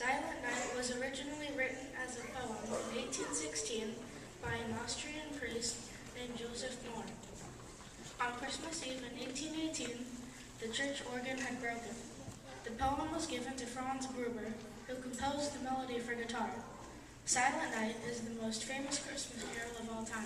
Silent Night was originally written as a poem in 1816 by an Austrian priest named Joseph Mohr. On Christmas Eve in 1818, the church organ had broken. The poem was given to Franz Gruber, who composed the melody for guitar. Silent Night is the most famous Christmas carol of all time.